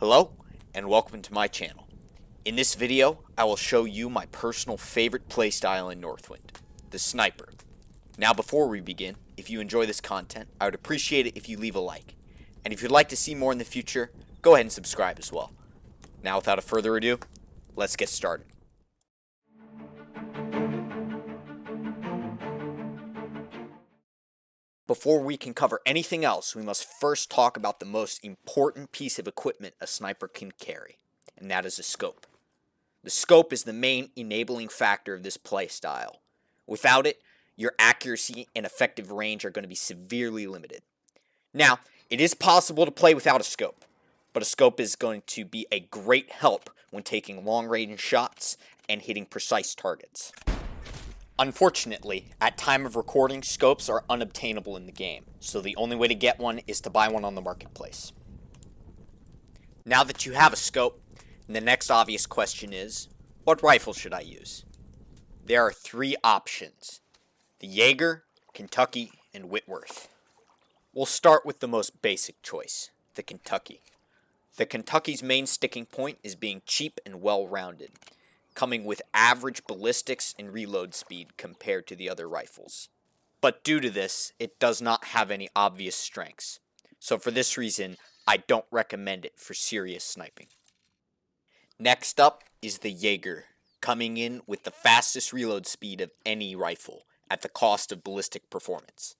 Hello, and welcome to my channel. In this video, I will show you my personal favorite playstyle in Northwind, the Sniper. Now before we begin, if you enjoy this content, I would appreciate it if you leave a like. And if you'd like to see more in the future, go ahead and subscribe as well. Now without further ado, let's get started. Before we can cover anything else, we must first talk about the most important piece of equipment a sniper can carry, and that is a scope. The scope is the main enabling factor of this playstyle. Without it, your accuracy and effective range are going to be severely limited. Now, it is possible to play without a scope, but a scope is going to be a great help when taking long-range shots and hitting precise targets. Unfortunately, at time of recording, scopes are unobtainable in the game, so the only way to get one is to buy one on the marketplace. Now that you have a scope, the next obvious question is, what rifle should I use? There are three options: the Jaeger, Kentucky, and Whitworth. We'll start with the most basic choice, the Kentucky. The Kentucky's main sticking point is being cheap and well-rounded, coming with average ballistics and reload speed compared to the other rifles. But due to this, it does not have any obvious strengths, so for this reason, I don't recommend it for serious sniping. Next up is the Jaeger, coming in with the fastest reload speed of any rifle, at the cost of ballistic performance.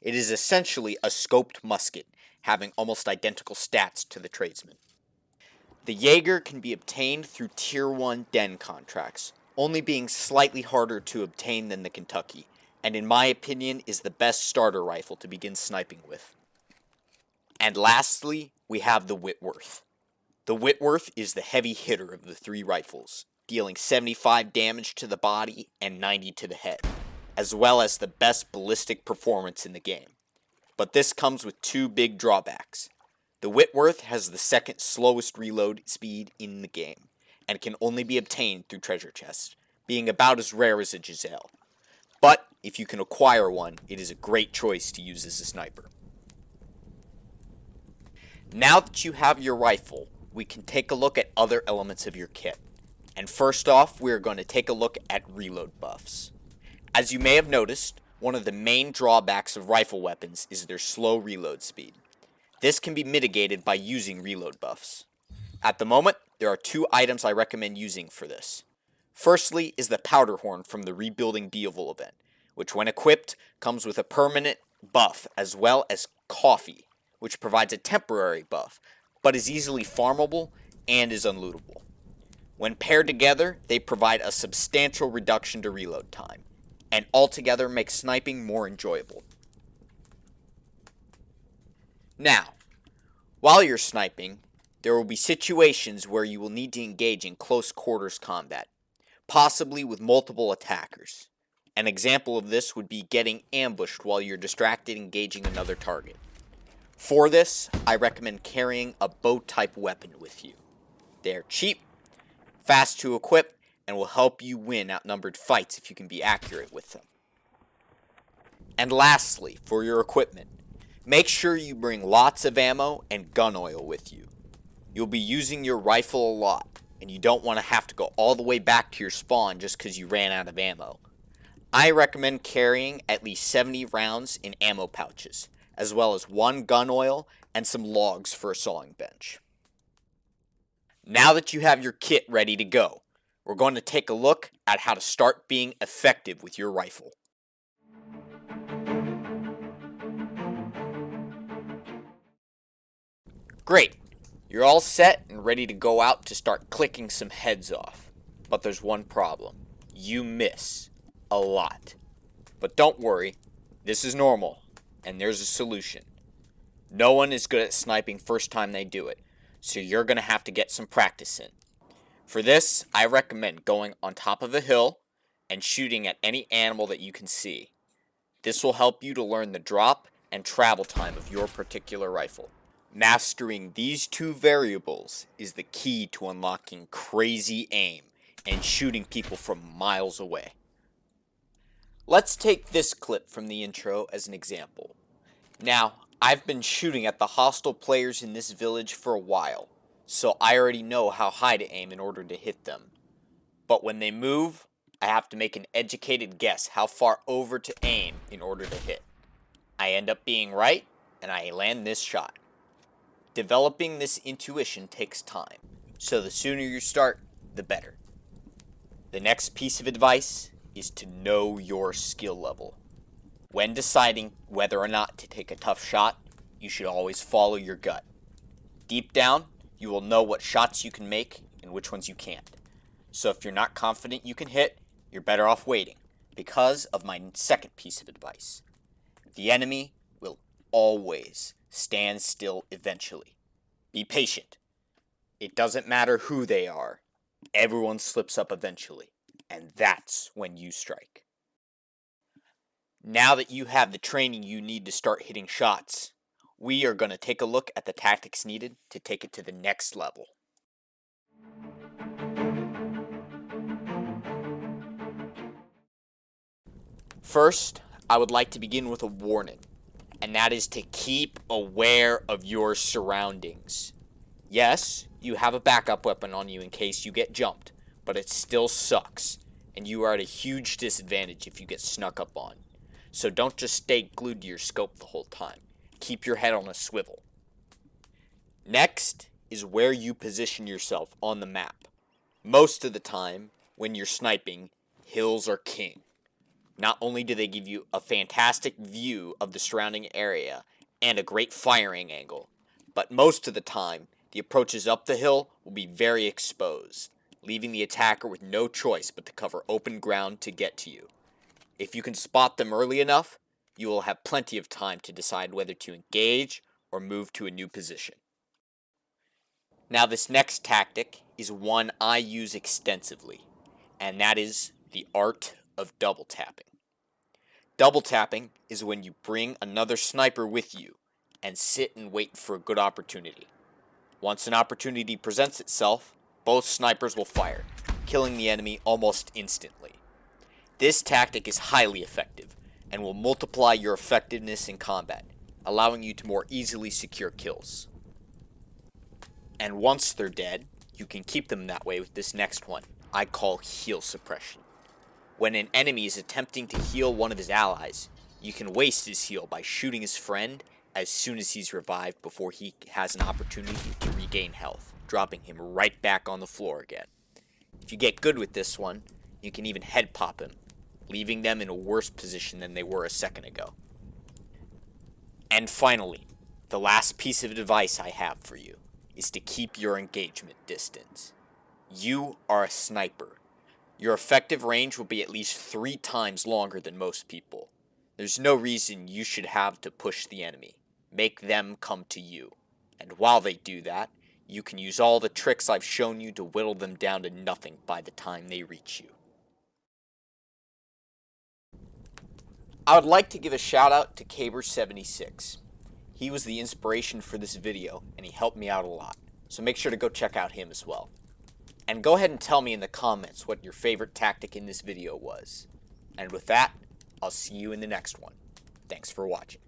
It is essentially a scoped musket, having almost identical stats to the tradesman. The Jaeger can be obtained through Tier 1 den contracts, only being slightly harder to obtain than the Kentucky, and in my opinion is the best starter rifle to begin sniping with. And lastly, we have the Whitworth. The Whitworth is the heavy hitter of the three rifles, dealing 75 damage to the body and 90 to the head, as well as the best ballistic performance in the game. But this comes with two big drawbacks. The Whitworth has the second slowest reload speed in the game, and can only be obtained through treasure chests, being about as rare as a Giselle. But if you can acquire one, it is a great choice to use as a sniper. Now that you have your rifle, we can take a look at other elements of your kit. And first off, we are going to take a look at reload buffs. As you may have noticed, one of the main drawbacks of rifle weapons is their slow reload speed. This can be mitigated by using reload buffs. At the moment, there are two items I recommend using for this. Firstly is the powder horn from the Rebuilding Beowulf event, which when equipped comes with a permanent buff as well as coffee, which provides a temporary buff, but is easily farmable and is unlootable. When paired together, they provide a substantial reduction to reload time, and altogether make sniping more enjoyable. Now, while you're sniping, there will be situations where you will need to engage in close quarters combat, possibly with multiple attackers. An example of this would be getting ambushed while you're distracted engaging another target. For this, I recommend carrying a bow-type weapon with you. They are cheap, fast to equip, and will help you win outnumbered fights if you can be accurate with them. And lastly, for your equipment, make sure you bring lots of ammo and gun oil with you. You'll be using your rifle a lot, and you don't want to have to go all the way back to your spawn just because you ran out of ammo. I recommend carrying at least 70 rounds in ammo pouches, as well as one gun oil and some logs for a sawing bench. Now that you have your kit ready to go, we're going to take a look at how to start being effective with your rifle. Great, you're all set and ready to go out to start clicking some heads off. But there's one problem. You miss a lot. But don't worry, this is normal, and there's a solution. No one is good at sniping first time they do it, so you're going to have to get some practice in. For this, I recommend going on top of a hill and shooting at any animal that you can see. This will help you to learn the drop and travel time of your particular rifle. Mastering these two variables is the key to unlocking crazy aim and shooting people from miles away. Let's take this clip from the intro as an example. Now, I've been shooting at the hostile players in this village for a while, so I already know how high to aim in order to hit them. But when they move, I have to make an educated guess how far over to aim in order to hit. I end up being right, and I land this shot. Developing this intuition takes time, so the sooner you start, the better. The next piece of advice is to know your skill level. When deciding whether or not to take a tough shot, you should always follow your gut. Deep down, you will know what shots you can make and which ones you can't. So if you're not confident you can hit, you're better off waiting, because of my second piece of advice. The enemy will always stand still eventually. Be patient. It doesn't matter who they are. Everyone slips up eventually, and that's when you strike. Now that you have the training you need to start hitting shots, we are going to take a look at the tactics needed to take it to the next level. First, I would like to begin with a warning, and that is to keep aware of your surroundings. Yes, you have a backup weapon on you in case you get jumped, but it still sucks, and you are at a huge disadvantage if you get snuck up on. So don't just stay glued to your scope the whole time. Keep your head on a swivel. Next is where you position yourself on the map. Most of the time, when you're sniping, hills are king. Not only do they give you a fantastic view of the surrounding area and a great firing angle, but most of the time, the approaches up the hill will be very exposed, leaving the attacker with no choice but to cover open ground to get to you. If you can spot them early enough, you will have plenty of time to decide whether to engage or move to a new position. Now this next tactic is one I use extensively, and that is the art of double tapping. Double tapping is when you bring another sniper with you and sit and wait for a good opportunity. Once an opportunity presents itself, both snipers will fire, killing the enemy almost instantly. This tactic is highly effective and will multiply your effectiveness in combat, allowing you to more easily secure kills. And once they're dead, you can keep them that way with this next one, I call heal suppression. When an enemy is attempting to heal one of his allies, you can waste his heal by shooting his friend as soon as he's revived before he has an opportunity to regain health, dropping him right back on the floor again. If you get good with this one, you can even head pop him, leaving them in a worse position than they were a second ago. And finally, the last piece of advice I have for you is to keep your engagement distance. You are a sniper. Your effective range will be at least 3 times longer than most people. There's no reason you should have to push the enemy. Make them come to you. And while they do that, you can use all the tricks I've shown you to whittle them down to nothing by the time they reach you. I would like to give a shout out to Caber76. He was the inspiration for this video, and he helped me out a lot. So make sure to go check out him as well. And go ahead and tell me in the comments what your favorite tactic in this video was. And with that, I'll see you in the next one. Thanks for watching.